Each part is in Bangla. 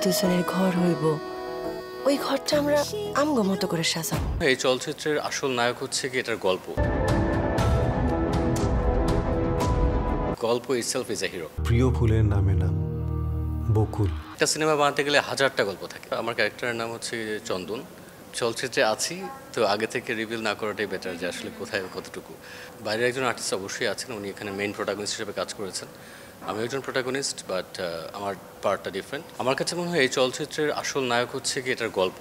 দুজনের ঘর হইব, ওই ঘরটা আমরা আমগো মতো করে সাজাবো। এই চলচ্চিত্রের আসল নায়ক হচ্ছে কি এটার গল্প। গল্প ইটসেলফ ইজ এ হিরো। প্রিয় ফুলের নামে নাম বকুল। একটা সিনেমা বানাতে গেলে হাজারটা গল্প থাকে। আমার ক্যারেক্টারের নাম হচ্ছে চন্দন। চলচ্চিত্রে আছি তো আগে থেকে রিভিল না করাটাই বেটার যে আসলে কোথায় কতটুকু। বাইরের একজন আর্টিস্ট অবশ্যই আছেন, উনি এখানে মেইন প্রোটাগনিস্ট হিসেবে কাজ করেছেন। আমি একজন প্রোটাগনিস্ট, বাট আমার পার্টটা ডিফারেন্ট। আমার কাছে মনে হয় এই চলচ্চিত্রের আসল নায়ক হচ্ছে কি এটার গল্প।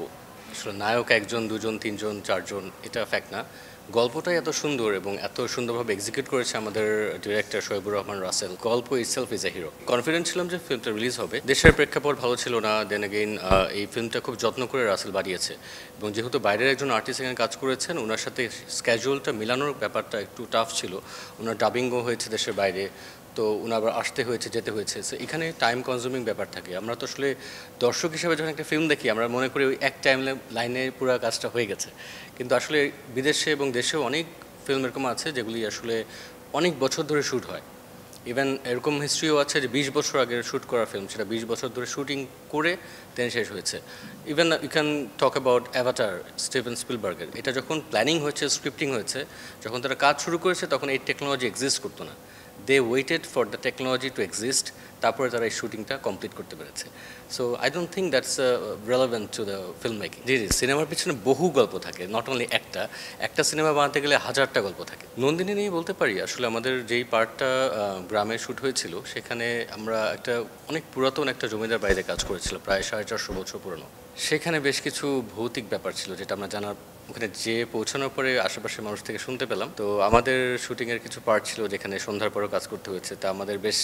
আসলে নায়ক একজন, দুজন, তিনজন, চারজন, এটা ফ্যাক্ট না। গল্পটাই এত সুন্দর এবং এত সুন্দরভাবে এক্সিকিউট করেছে আমাদের ডিরেক্টর শোয়েবুর রহমান রাসেল। গল্প itself is a hero. Confident ছিলাম যে ফিল্মটা রিলিজ হবে। দেশের প্রেক্ষাপট ভালো ছিল না। দেন এগেইন এই ফিল্মটা খুব যত্ন করে রাসেল বানিয়েছে এবং যেহেতু বাইরের একজন আর্টিস্ট এখানে কাজ করেছেন, ওনার সাথে স্ক্যাজুয়ালটা মিলানোর ব্যাপারটা একটু টাফ ছিল। ওনার ডাবিংও হয়েছে দেশের বাইরে, তো ওনার আবার আসতে হয়েছে, যেতে হয়েছে। সো এখানে টাইম কনজিউমিং ব্যাপার থাকে। আমরা তো আসলে দর্শক হিসেবে যখন একটা ফিল্ম দেখি, আমরা মনে করি ওই এক টাইম লাইনে পুরো কাজটা হয়ে গেছে, কিন্তু আসলে বিদেশে এবং দেশেও অনেক ফিল্ম এরকম আছে যেগুলি আসলে অনেক বছর ধরে শ্যুট হয়। ইভেন এরকম হিস্ট্রিও আছে যে 20 বছর আগে শ্যুট করা ফিল্ম, সেটা 20 বছর ধরে শুটিং করে দেন শেষ হয়েছে। Even you can talk about Avatar, Steven স্পিলবার্গের। এটা যখন প্ল্যানিং হয়েছে, স্ক্রিপ্টিং হয়েছে, যখন তারা কাজ শুরু করেছে, তখন এই টেকনোলজি এক্সিস্ট করতো না। They waited for the technology to exist, তারপরে তারা এই শুটিংটা কমপ্লিট করতে পেরেছে। So I don't think that's relevant to the film making. জি জি, সিনেমার পিছনে বহু গল্প থাকে, নট অনলি একটা সিনেমা বানাতে গেলে হাজারটা গল্প থাকে। নন্দিনী নিয়ে বলতে পারি, আসলে আমাদের যেই পার্টটা গ্রামে শ্যুট হয়েছিল, সেখানে আমরা একটা অনেক পুরাতন একটা জমিদার বাড়িতে কাজ করেছিলাম, প্রায় 450 বছর পুরনো। সেখানে বেশ কিছু ভৌতিক ব্যাপার ছিল যেটা আমরা জানার, ওখানে যে পৌঁছানোর পরে আশেপাশের মানুষ থেকে শুনতে পেলাম। তো আমাদের শুটিংয়ের কিছু পার্ট ছিল যেখানে সন্ধ্যার পরেও কাজ করতে হয়েছে, তা আমাদের বেশ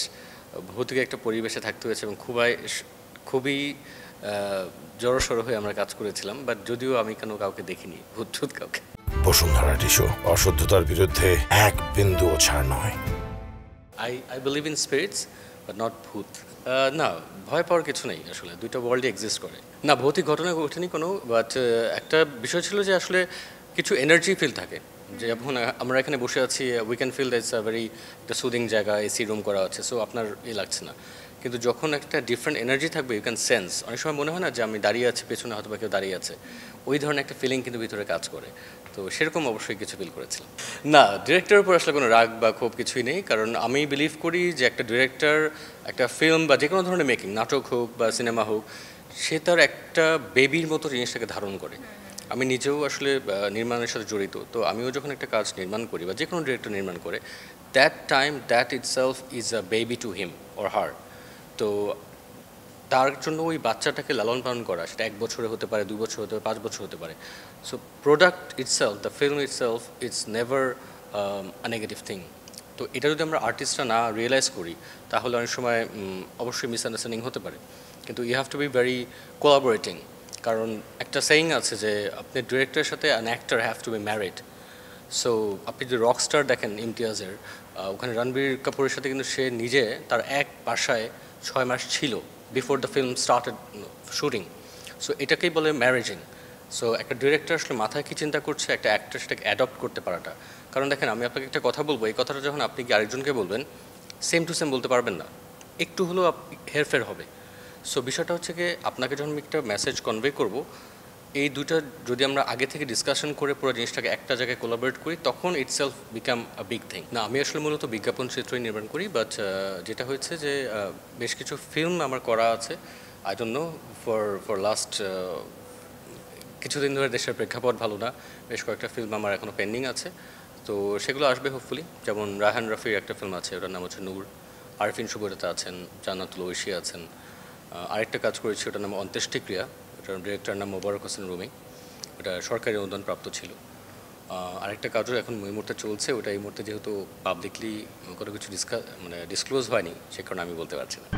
ভৌতিক একটা পরিবেশে থাকতে হয়েছে এবং খুবই জড়সড় হয়ে আমরা কাজ করেছিলাম। বাট যদিও আমি কাউকে দেখিনি, ভূত কাউকে। বসুন্ধরা টিস্যু অশুদ্ধতার বিরুদ্ধে এক বিন্দুও ছাড় নয়। I believe in spirits but not ভূত। না, ভয় পাওয়ার কিছু নেই। আসলে দুইটা ওয়ার্ল্ডে এক্সিস্ট করে না। ভৌতিক ঘটনা ঘটেনি কোনো, বাট একটা বিষয় ছিল যে আসলে কিছু এনার্জি ফিল থাকে। যে এখন আমরা এখানে বসে আছি, we can feel that's a very একটা সুদিং জায়গা, এসি রুম করা আছে, সো আপনার লাগছে না। কিন্তু যখন একটা ডিফারেন্ট এনার্জি থাকবে, ইউ ক্যান সেন্স। অনেক সময় মনে হয় না যে আমি দাঁড়িয়ে আছি, পেছনে হয়তো বা কেউ দাঁড়িয়ে আছে, ওই ধরনের একটা ফিলিং কিন্তু ভিতরে কাজ করে। তো সেরকম অবশ্যই কিছু ফিল করেছিলাম। না, ডিরেক্টরের উপর আসলে কোনো রাগ বা ক্ষোভ কিছুই নেই, কারণ আমি বিলিভ করি যে একটা ডিরেক্টর একটা ফিল্ম বা যে কোনো ধরনের মেকিং, নাটক হোক বা সিনেমা হোক, সে তার একটা বেবির মতো জিনিসটাকে ধারণ করে। আমি নিজেও আসলে নির্মাণের সাথে জড়িত, তো আমিও যখন একটা কাজ নির্মাণ করি বা যে কোনো ডিরেক্টর নির্মাণ করে, that itself is a baby to him or her. তো তার জন্য ওই বাচ্চাটাকে লালন পালন করা, সেটা 1 বছরে হতে পারে, 2 বছর হতে পারে, 5 বছর হতে পারে। So product itself, the film itself, it's never a negative thing. তো এটা যদি আমরা আর্টিস্টরা না রিয়েলাইজ করি, তাহলে অনেক সময় অবশ্যই মিসআন্ডারস্ট্যান্ডিং হতে পারে। কিন্তু you have to be very collaborating. কারণ একটা সেইং আছে যে আপনি ডিরেক্টরের সাথে an actor have to be married. So আপনি যদি রকস্টার দেখেন ইমতিয়াজের, ওখানে রণবীর কাপুরের সাথে কিন্তু সে নিজে তার এক বাসায় 6 মাস ছিল before the film started shooting. So এটাকেই বলে ম্যারেজিং। সো একটা ডিরেক্টর আসলে মাথায় কী চিন্তা করছে, একটা অ্যাক্টর সেটাকে অ্যাডপ্ট করতে পারাটা। কারণ দেখেন, আমি আপনাকে একটা কথা বলবো, এই কথাটা যখন আপনি কি আরেকজনকে বলবেন, সেম টু সেম বলতে পারবেন না, একটু হলেও হেরফের হবে। সো বিষয়টা হচ্ছে কি, আপনাকে যখন আমি একটা মেসেজ কনভে করব, এই দুইটা যদি আমরা আগে থেকে ডিসকাশন করে পুরো জিনিসটাকে একটা জায়গায় কোলাবোরেট করি, তখন itself become a big thing. না, আমি আসলে মূলত বিজ্ঞাপন চিত্রই নির্মাণ করি, বাট যেটা হয়েছে যে বেশ কিছু ফিল্ম আমার করা আছে। I don't know, for last কিছুদিন ধরে দেশের প্রেক্ষাপট ভালো না, বেশ কয়েকটা ফিল্ম আমার এখনও পেন্ডিং আছে। তো সেগুলো আসবে হোপফুলি। যেমন রায়হান রাফির একটা ফিল্ম আছে, ওটার নাম হচ্ছে নূর। আরফিন শুভরাতা আছেন, জান্নাতুল ঐশী আছেন। আরেকটা কাজ করেছি, ওটার নাম অন্ত্যেষ্টিক্রিয়া, ওটার ডিরেক্টর নাম মোবারক হোসেন রুমি, ওটা সরকারি অনুদান প্রাপ্ত ছিল। আরেকটা কাজও এখন এই মুহূর্তে চলছে, ওটা এই মুহূর্তে যেহেতু পাবলিকলি কোনো কিছু ডিসক্লোজ হয়নি, সে কারণে আমি বলতে পারছি না।